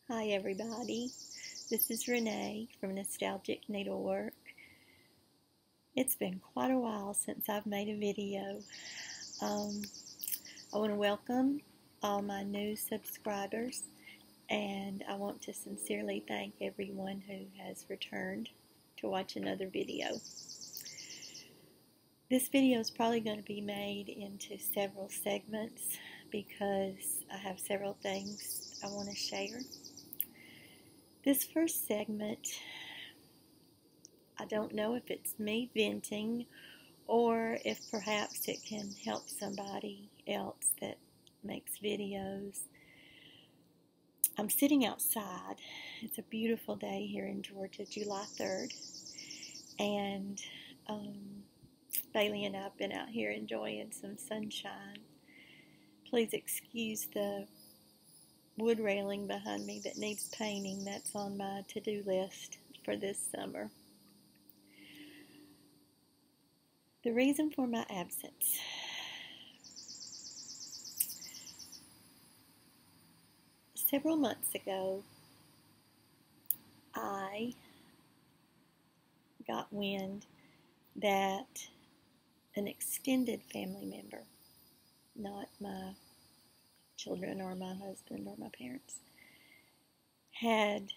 Hi everybody, this is Renee from Nostalgic Needlework. It's been quite a while since I've made a video. I want to welcome all my new subscribers, and I want to sincerely thank everyone who has returned to watch another video. This video is probably going to be made into several segments because I have several things I want to share. This first segment, I don't know if it's me venting or if perhaps it can help somebody else that makes videos. I'm sitting outside. It's a beautiful day here in Georgia, July 3rd, and Bailey and I have been out here enjoying some sunshine. Please excuse the wood railing behind me that needs painting. That's on my to-do list for this summer. The reason for my absence. Several months ago, I got wind that an extended family member, not my children or my husband or my parents, had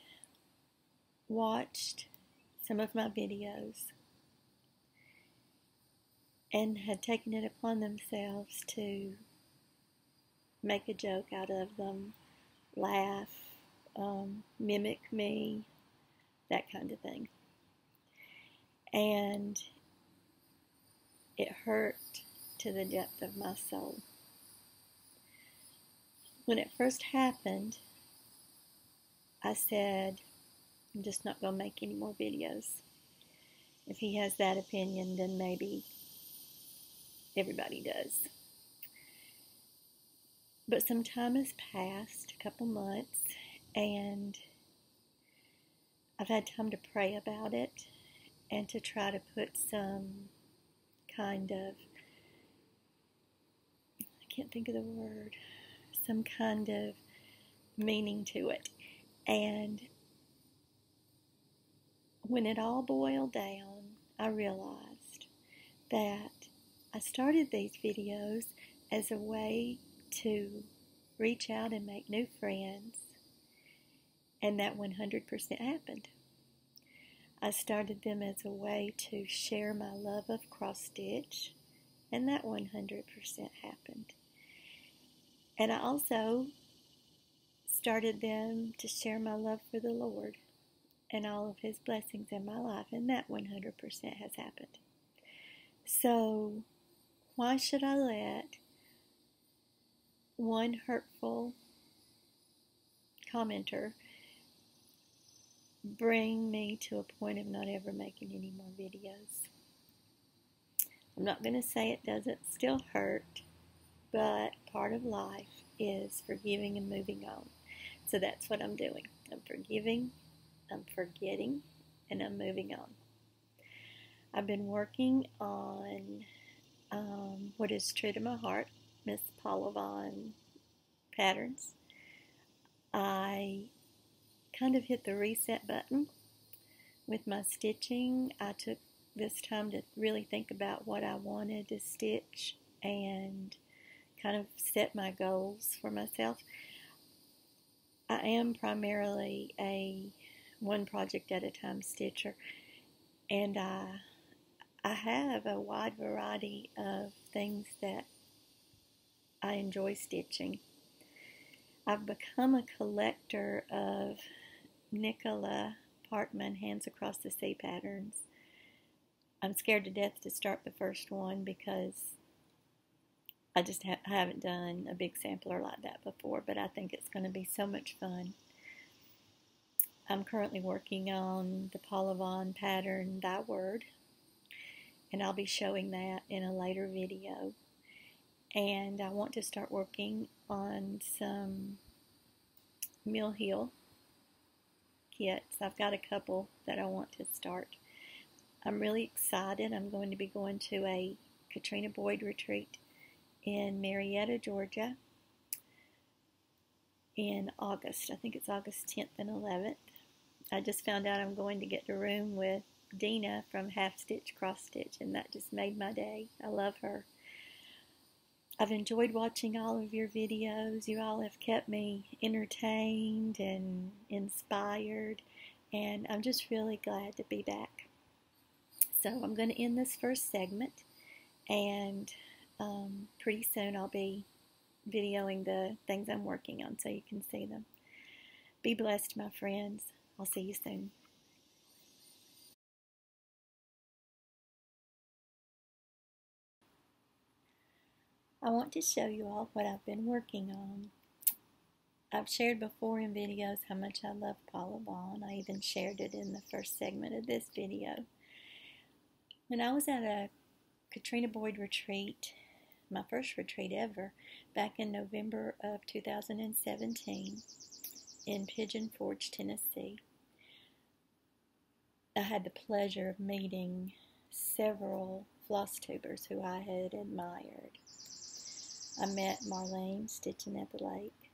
watched some of my videos and had taken it upon themselves to make a joke out of them, laugh, mimic me, that kind of thing. And it hurt to the depth of my soul. When it first happened, I said, I'm just not going to make any more videos. If he has that opinion, then maybe everybody does. But some time has passed, a couple months, and I've had time to pray about it and to try to put some kind of, I can't think of the word, some kind of meaning to it. And when it all boiled down, I realized that I started these videos as a way to reach out and make new friends, and that 100% happened. I started them as a way to share my love of cross stitch, and that 100% happened. And I also started them to share my love for the Lord and all of His blessings in my life, and that 100% has happened. So why should I let one hurtful commenter bring me to a point of not ever making any more videos? I'm not going to say it doesn't still hurt, but part of life is forgiving and moving on. So that's what I'm doing. I'm forgiving, I'm forgetting, and I'm moving on. I've been working on what is true to my heart, Miss Paula Vaughn patterns. I kind of hit the reset button with my stitching. I took this time to really think about what I wanted to stitch and kind of set my goals for myself. I am primarily a one project at a time stitcher, and I have a wide variety of things that I enjoy stitching. I've become a collector of Nicola Parkman Hands Across the Sea patterns. I'm scared to death to start the first one because I just haven't done a big sampler like that before, but I think it's going to be so much fun. I'm currently working on the Paula Vaughn pattern, Thy Word, and I'll be showing that in a later video. And I want to start working on some Mill Hill kits. I've got a couple that I want to start. I'm really excited. I'm going to be going to a Katrina Boyd retreat in Marietta, Georgia in August. I think it's August 10th and 11th. I just found out I'm going to get to room with Dina from Half Stitch Cross Stitch, and that just made my day. I love her. I've enjoyed watching all of your videos. You all have kept me entertained and inspired, and I'm just really glad to be back. So I'm going to end this first segment, and pretty soon I'll be videoing the things I'm working on so you can see them. Be blessed, my friends. I'll see you soon. I want to show you all what I've been working on. I've shared before in videos how much I love Paula Vaughn. I even shared it in the first segment of this video. When I was at a Katrina Boyd retreat, my first retreat ever, back in November of 2017 in Pigeon Forge, Tennessee, I had the pleasure of meeting several Flosstubers who I had admired. I met Marlene stitching at the lake.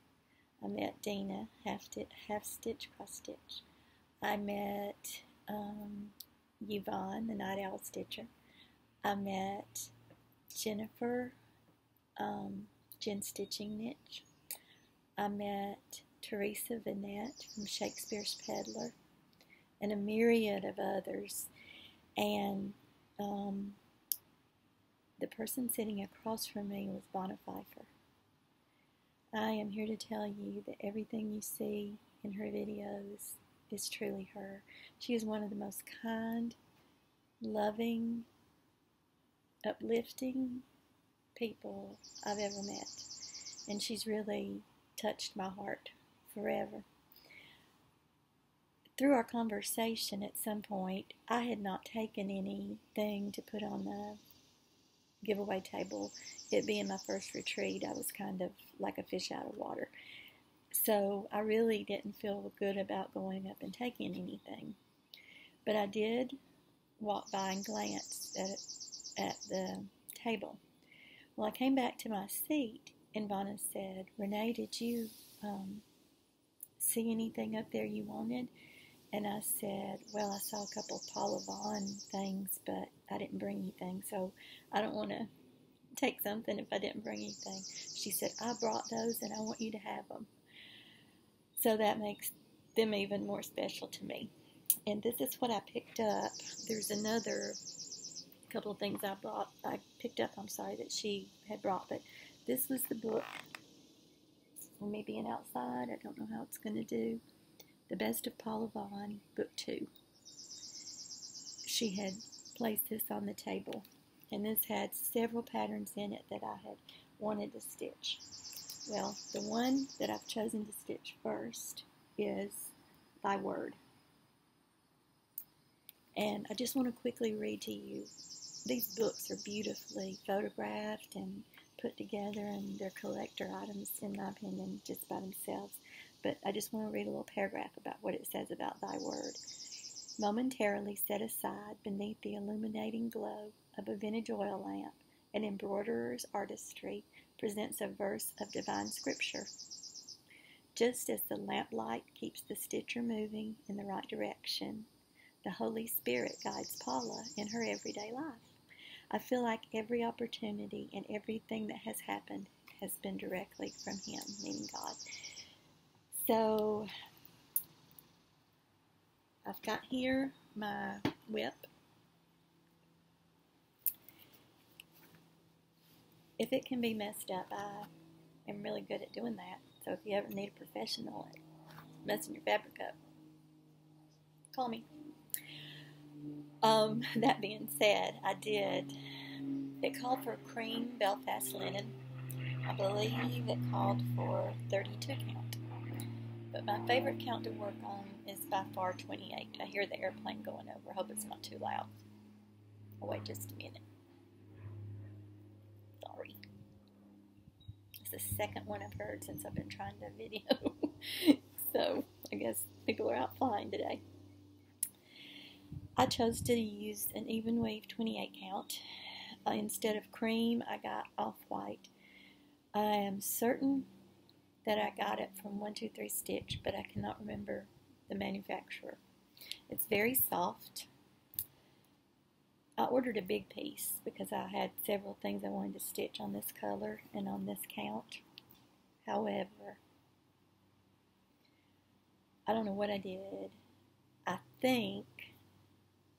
I met Dina, half stitch, cross stitch. I met Yvonne, the Night Owl Stitcher. I met Jennifer, Jen Stitching Niche. I met Teresa Vanette from Shakespeare's Peddler, and a myriad of others. And the person sitting across from me was Bona Pfeiffer. I am here to tell you that everything you see in her videos is truly her. She is one of the most kind, loving, uplifting people I've ever met. And she's really touched my heart forever. Through our conversation at some point, I had not taken anything to put on the giveaway table. It being my first retreat, I was kind of like a fish out of water. So I really didn't feel good about going up and taking anything. But I did walk by and glance at the table. Well, I came back to my seat, and Vonna said, "Renee, did you see anything up there you wanted?" And I said, "Well, I saw a couple of Paula Vaughn things, but I didn't bring anything, so I don't want to take something if I didn't bring anything." She said, "I brought those, and I want you to have them." So that makes them even more special to me. And this is what I picked up. There's another couple of things I picked up, that she had brought, but this was the book. Or maybe an outside, I don't know how it's going to do. The Best of Paula Vaughn, Book 2. She had placed this on the table, and this had several patterns in it that I had wanted to stitch. Well, the one that I've chosen to stitch first is Thy Word. And I just want to quickly read to you. These books are beautifully photographed and put together, and they're collector items, in my opinion, just by themselves. But I just want to read a little paragraph about what it says about Thy Word. Momentarily set aside beneath the illuminating glow of a vintage oil lamp, an embroiderer's artistry presents a verse of divine scripture. Just as the lamplight keeps the stitcher moving in the right direction, the Holy Spirit guides Paula in her everyday life. I feel like every opportunity and everything that has happened has been directly from Him, meaning God. So I've got here my whip. If it can be messed up, I am really good at doing that. So if you ever need a professional at messing your fabric up, call me. That being said, it called for cream Belfast linen. I believe it called for 32 count. But my favorite count to work on is by far 28. I hear the airplane going over. I hope it's not too loud. I'll wait just a minute. Sorry. It's the second one I've heard since I've been trying to video. So I guess people are out flying today. I chose to use an even weave 28 count. Instead of cream, I got off-white. I am certain that I got it from 123 Stitch, but I cannot remember the manufacturer. It's very soft. I ordered a big piece because I had several things I wanted to stitch on this color and on this count. However, I don't know what I did. I think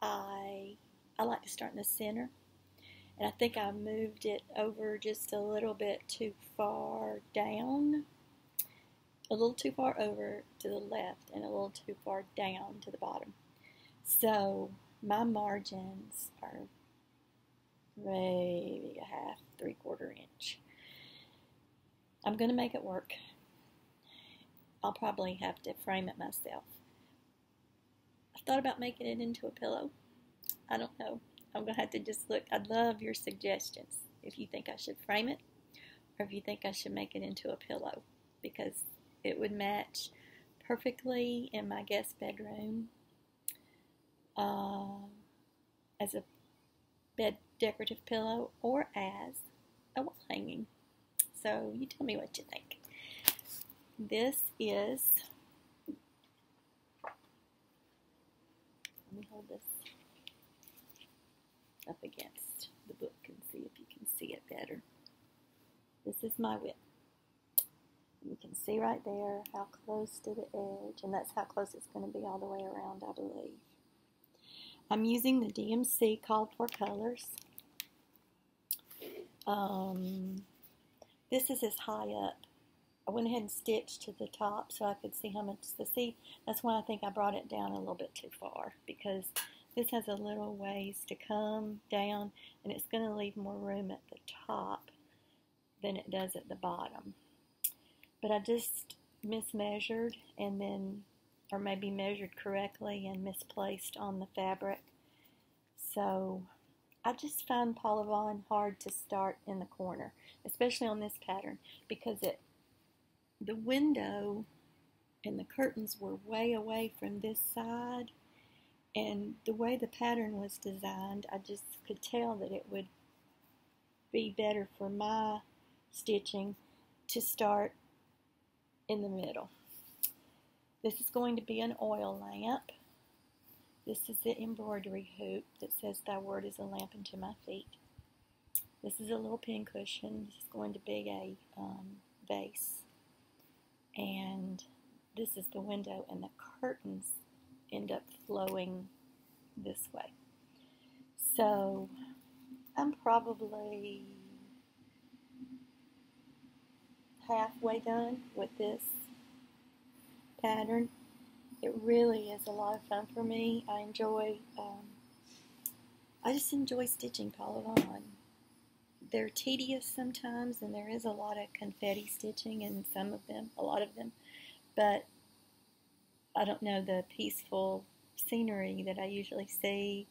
I like to start in the center, and I think I moved it over just a little bit too far down, a little too far over to the left and a little too far down to the bottom. So my margins are maybe a half, 3/4 inch. I'm going to make it work. I'll probably have to frame it myself. I thought about making it into a pillow. I don't know. I'm going to have to just look. I'd love your suggestions if you think I should frame it or if you think I should make it into a pillow, because it would match perfectly in my guest bedroom as a bed decorative pillow or as a wall hanging. So you tell me what you think. This is, let me hold this up against the book and see if you can see it better. This is my whip. You can see right there how close to the edge, and that's how close it's going to be all the way around, I believe. I'm using the DMC called for colors. This is as high up. I went ahead and stitched to the top so I could see how much to see. That's why I think I brought it down a little bit too far, because this has a little ways to come down, and it's going to leave more room at the top than it does at the bottom. But I just mismeasured and then, or maybe measured correctly and misplaced on the fabric. So I just find Paula Vaughn hard to start in the corner, especially on this pattern, because the window and the curtains were way away from this side, and the way the pattern was designed, I just could tell that it would be better for my stitching to start in the middle. This is going to be an oil lamp. This is the embroidery hoop that says "Thy word is a lamp unto my feet." This is a little pin cushion. This is going to be a vase. And this is the window, and the curtains end up flowing this way. So I'm probably halfway done with this pattern. It really is a lot of fun for me. I just enjoy stitching Paula Vaughn. They're tedious sometimes, and there is a lot of confetti stitching in some of them, a lot of them, but I don't know, the peaceful scenery that I usually see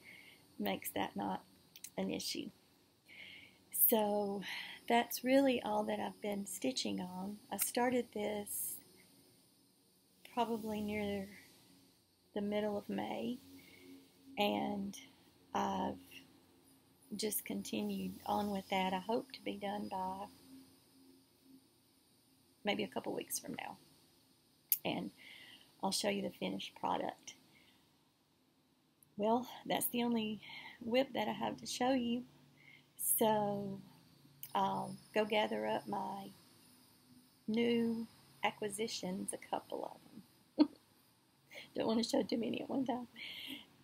makes that not an issue. So that's really all that I've been stitching on. I started this probably near the middle of May, and I've just continued on with that. I hope to be done by maybe a couple weeks from now, and I'll show you the finished product. Well, that's the only whip that I have to show you, so I'll go gather up my new acquisitions, a couple of them. Don't want to show too many at one time,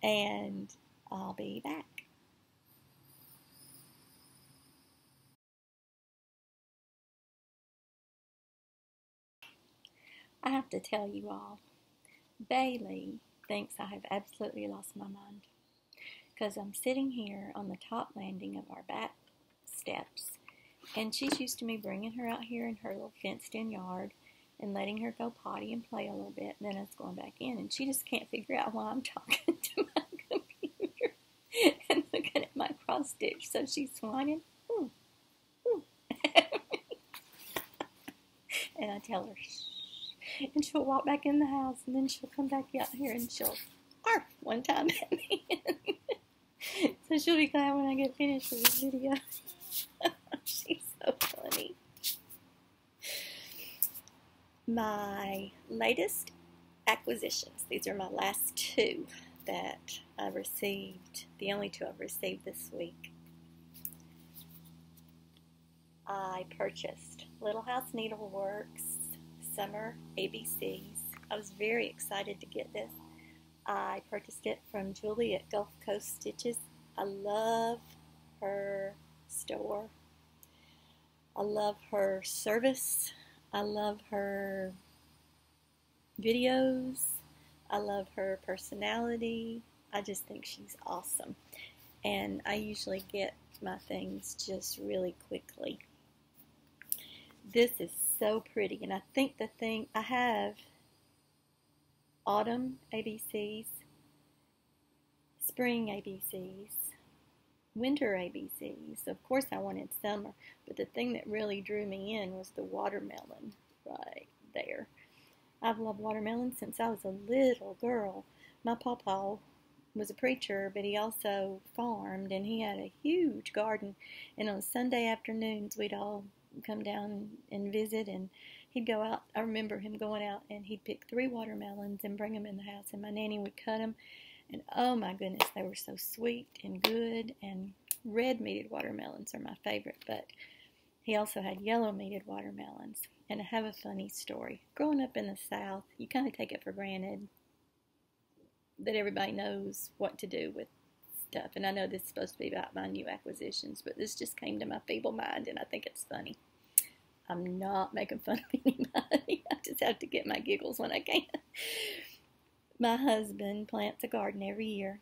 and I'll be back. I have to tell you all, Bailey thinks I have absolutely lost my mind, because I'm sitting here on the top landing of our back steps, and she's used to me bringing her out here in her little fenced-in yard and letting her go potty and play a little bit, and then us going back in, and she just can't figure out why I'm talking to my computer and looking at my cross stitch, so she's whining, ooh, ooh. And I tell her, shh. And she'll walk back in the house, and then she'll come back out here and she'll arf one time at me. So she'll be glad when I get finished with this video. She's so funny. my latest acquisitions. These are my last two that I received, the only two I've received this week. I purchased Little House Needleworks Summer ABCs. I was very excited to get this. I purchased it from Julie at Gulf Coast Stitches. I love her store. I love her service. I love her videos. I love her personality. I just think she's awesome. And I usually get my things just really quickly. This is so pretty. And I think the thing, I have autumn ABCs, spring ABCs, winter ABCs. Of course I wanted summer, but the thing that really drew me in was the watermelon right there. I've loved watermelon since I was a little girl. My pawpaw was a preacher, but he also farmed, and he had a huge garden, and on Sunday afternoons we'd all come down and visit, and he'd go out. I remember him going out, and he'd pick 3 watermelons and bring them in the house, and my nanny would cut them, and oh my goodness, they were so sweet and good. And red meated watermelons are my favorite, but he also had yellow meated watermelons. And I have a funny story. Growing up in the South, you kind of take it for granted that everybody knows what to do with stuff. And I know this is supposed to be about my new acquisitions, but this just came to my feeble mind, and I think it's funny. I'm not making fun of anybody. I just have to get my giggles when I can. My husband plants a garden every year,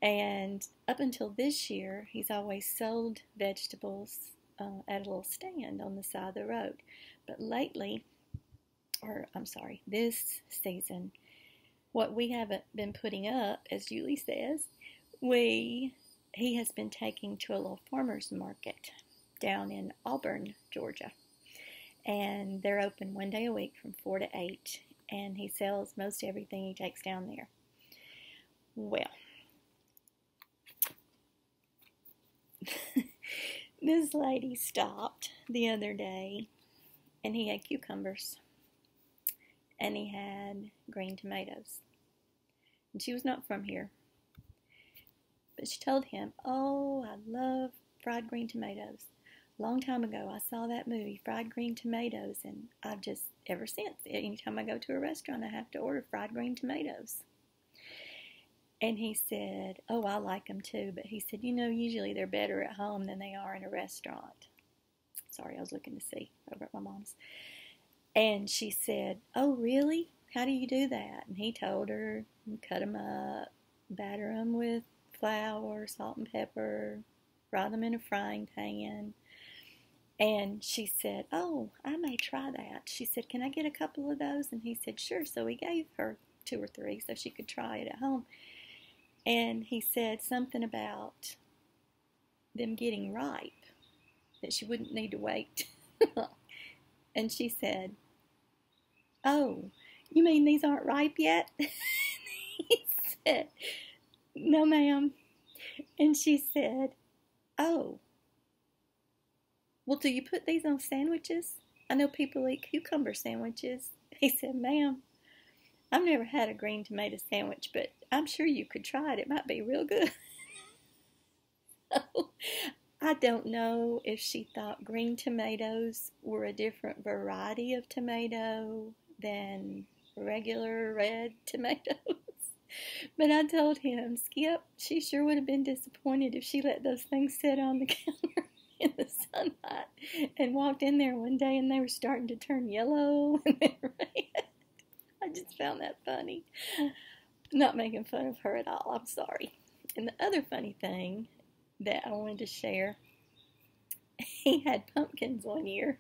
and up until this year, he's always sold vegetables at a little stand on the side of the road. But lately, this season, what we haven't been putting up, as Julie says, he has been taking to a little farmer's market down in Auburn, Georgia. And they're open one day a week from 4 to 8, and he sells most everything he takes down there. Well, this lady stopped the other day, and he had cucumbers, and he had green tomatoes. And she was not from here, but she told him, "Oh, I love fried green tomatoes. A long time ago, I saw that movie, Fried Green Tomatoes, and I've just, ever since, anytime I go to a restaurant, I have to order fried green tomatoes." And he said, "Oh, I like them too," but he said, usually they're better at home than they are in a restaurant. Sorry, I was looking to see over at my mom's. And she said, "Oh, really? How do you do that?" And he told her, cut them up, batter them with flour, salt and pepper, fry them in a frying pan. And she said, "Oh, I may try that." She said, "Can I get a couple of those?" And he said, "Sure." So he gave her 2 or 3 so she could try it at home. And he said something about them getting ripe, that she wouldn't need to wait. And she said, "Oh, you mean these aren't ripe yet?" He said, "No, ma'am." And she said, "Oh, well, do you put these on sandwiches? I know people eat cucumber sandwiches." He said, "Ma'am, I've never had a green tomato sandwich, but I'm sure you could try it. It might be real good." So, I don't know if she thought green tomatoes were a different variety of tomato than regular red tomatoes. But I told him, "Skip, she sure would have been disappointed if she let those things sit on the counter in the sunlight and walked in there one day and they were starting to turn yellow and then red." I just found that funny. I'm not making fun of her at all. I'm sorry. And the other funny thing that I wanted to share, he had pumpkins one year,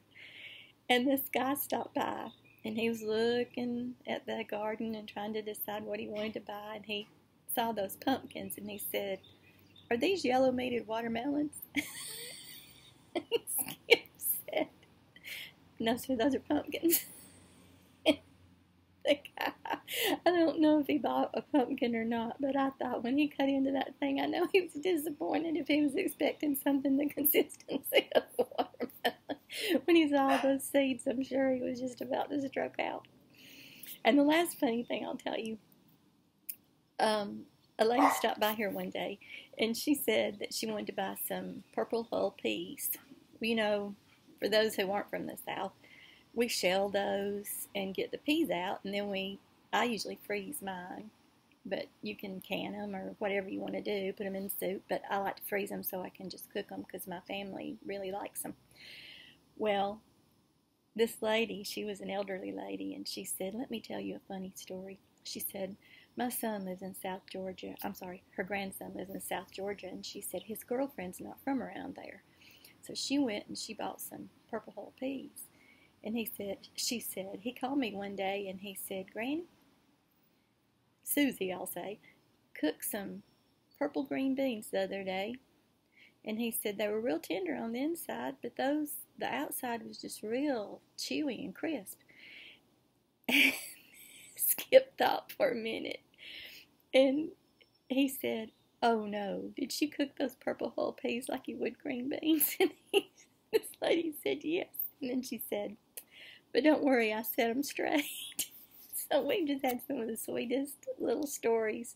and this guy stopped by, and he was looking at the garden and trying to decide what he wanted to buy, and he saw those pumpkins, and he said, "Are these yellow meated watermelons?" And Skip said, "No, sir, those are pumpkins." The guy, I don't know if he bought a pumpkin or not, but I thought when he cut into that thing, I know he was disappointed if he was expecting something the consistency of a watermelon. When he saw those seeds, I'm sure he was just about to stroke out. And the last funny thing I'll tell you, a lady stopped by here one day, and she said that she wanted to buy some purple hull peas. You know, for those who aren't from the South, we shell those and get the peas out, and then I usually freeze mine, but you can can them or whatever you want to do, put them in soup, but I like to freeze them so I can just cook them because my family really likes them. Well, this lady, she was an elderly lady, and she said, let me tell you a funny story. She said, my son lives in South Georgia. I'm sorry, her grandson lives in South Georgia, and she said his girlfriend's not from around there. So she went and she bought some purple hull peas. And she said, he called me one day and he said, Granny, Susie, I'll say, cooked some purple green beans the other day. And he said they were real tender on the inside, but the outside was just real chewy and crisp. Skip thought for a minute. And he said, oh no, did she cook those purple hull peas like you would green beans? And this lady said yes. And then she said, but don't worry, I set them straight. So we just had some of the sweetest little stories.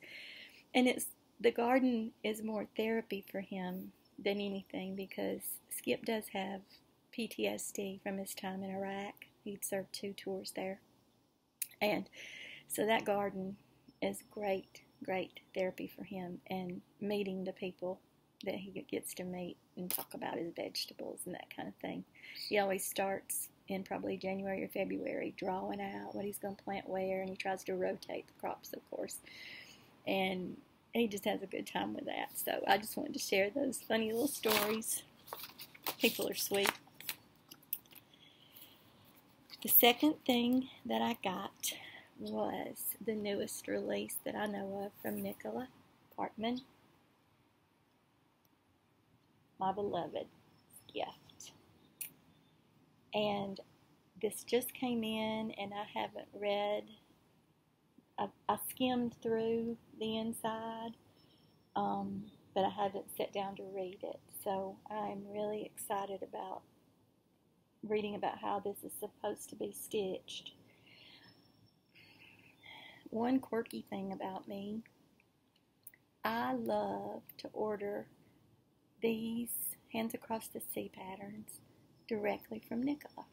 And the garden is more therapy for him than anything, because Skip does have PTSD from his time in Iraq. He'd served 2 tours there. And so that garden is great therapy for him, and meeting the people that he gets to meet and talk about his vegetables and that kind of thing. He always starts in probably January or February drawing out what he's going to plant where, and he tries to rotate the crops, of course. And he just has a good time with that. So I just wanted to share those funny little stories. People are sweet. The second thing that I got was the newest release that I know of from Nicola Parkman, my beloved gift. And this just came in, and I haven't read. I skimmed through the inside, but I haven't sat down to read it. So I'm really excited about reading about how this is supposed to be stitched. One quirky thing about me, I love to order these Hands Across the Sea patterns directly from Nicola.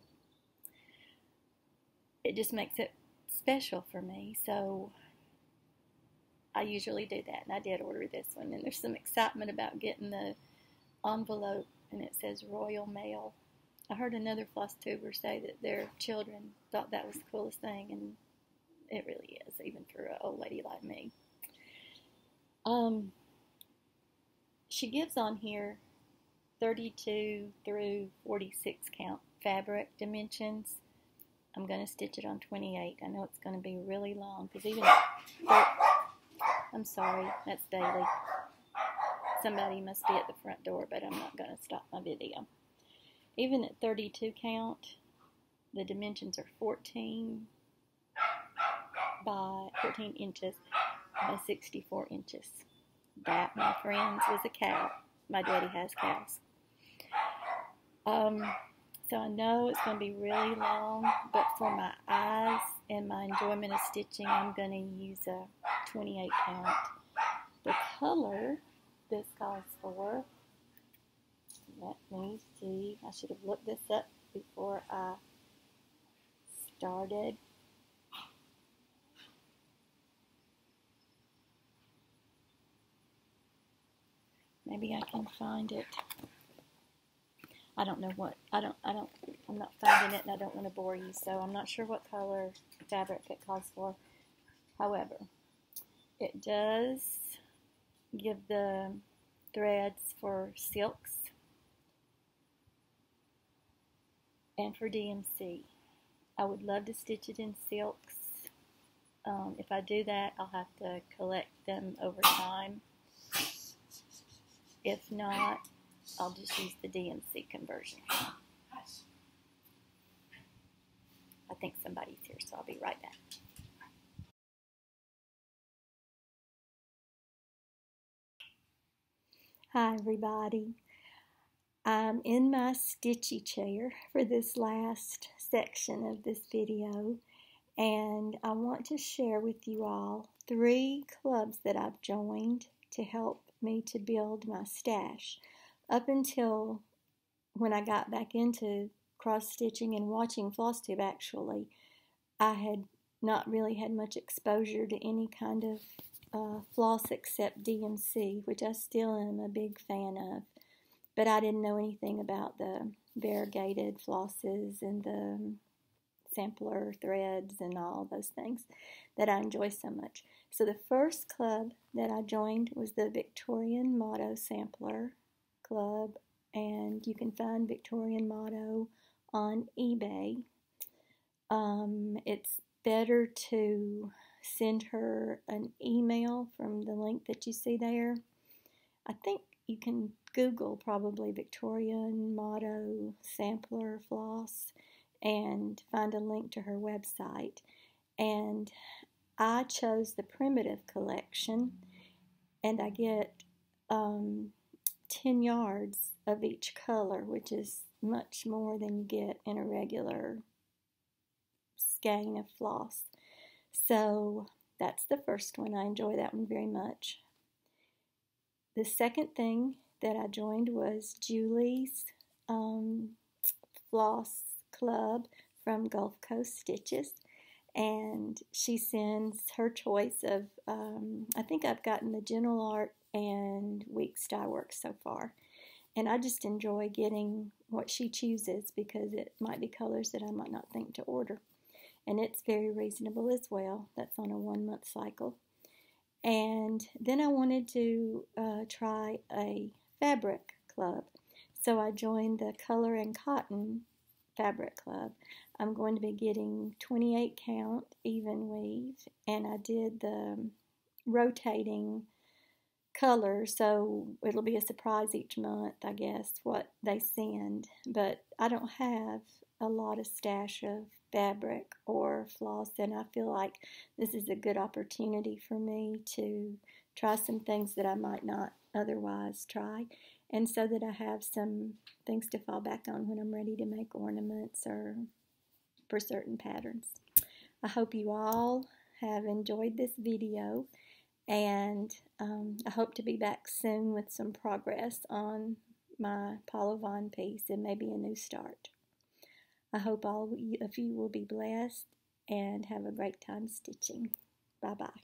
It just makes it special for me, so I usually do that, and I did order this one. And there's some excitement about getting the envelope, and it says Royal Mail. I heard another Flosstuber say that their children thought that was the coolest thing, and it really is, even for an old lady like me. She gives on here 32 through 46 count fabric dimensions. I'm going to stitch it on 28. I know it's going to be really long, because I'm sorry, that's Daily. Somebody must be at the front door, but I'm not going to stop my video. Even at 32 count, the dimensions are 14 inches by 64 inches. That, my friends, is a cow. My daddy has cows. So I know it's going to be really long, but for my eyes and my enjoyment of stitching, I'm going to use a 28 count. The color this calls for, let me see, I should have looked this up before I started. Maybe I can find it. I don't know what, I'm not finding it, and I don't want to bore you, so I'm not sure what color fabric it calls for. However, it does give the threads for silks and for DMC. I would love to stitch it in silks. If I do that, I'll have to collect them over time. If not, I'll just use the DMC conversion. I think somebody's here, so I'll be right back. Hi, everybody. I'm in my stitchy chair for this last section of this video, and I want to share with you all 3 clubs that I've joined to help me to build my stash. Up until when I got back into cross-stitching and watching Flosstube, actually, I had not really had much exposure to any kind of floss except DMC, which I still am a big fan of. But I didn't know anything about the variegated flosses and the sampler threads and all those things that I enjoy so much. So the first club that I joined was the Victorian Motto Sampler Club, and you can find Victorian Motto on eBay. It's better to send her an email from the link that you see there. I think you can Google probably Victorian Motto Sampler Floss and find a link to her website. And I chose the Primitive Collection, and I get 10 yards of each color, which is much more than you get in a regular skein of floss. So that's the first one. I enjoy that one very much. The second thing that I joined was Julie's Floss Club from Gulf Coast Stitches, and she sends her choice of, I think I've gotten the General Art and Weeks Dye Works so far, and I just enjoy getting what she chooses because it might be colors that I might not think to order, and it's very reasonable as well. That's on a 1-month cycle. And then I wanted to try a fabric club, so I joined the Color and Cotton Fabric Club. I'm going to be getting 28 count even weave, and I did the rotating color, so it'll be a surprise each month, I guess, what they send. But I don't have a lot of stash of fabric or floss, and I feel like this is a good opportunity for me to try some things that I might not otherwise try, and so that I have some things to fall back on when I'm ready to make ornaments or for certain patterns. I hope you all have enjoyed this video, and I hope to be back soon with some progress on my Paula Vaughn piece and maybe a new start. I hope all of you will be blessed and have a great time stitching. Bye-bye.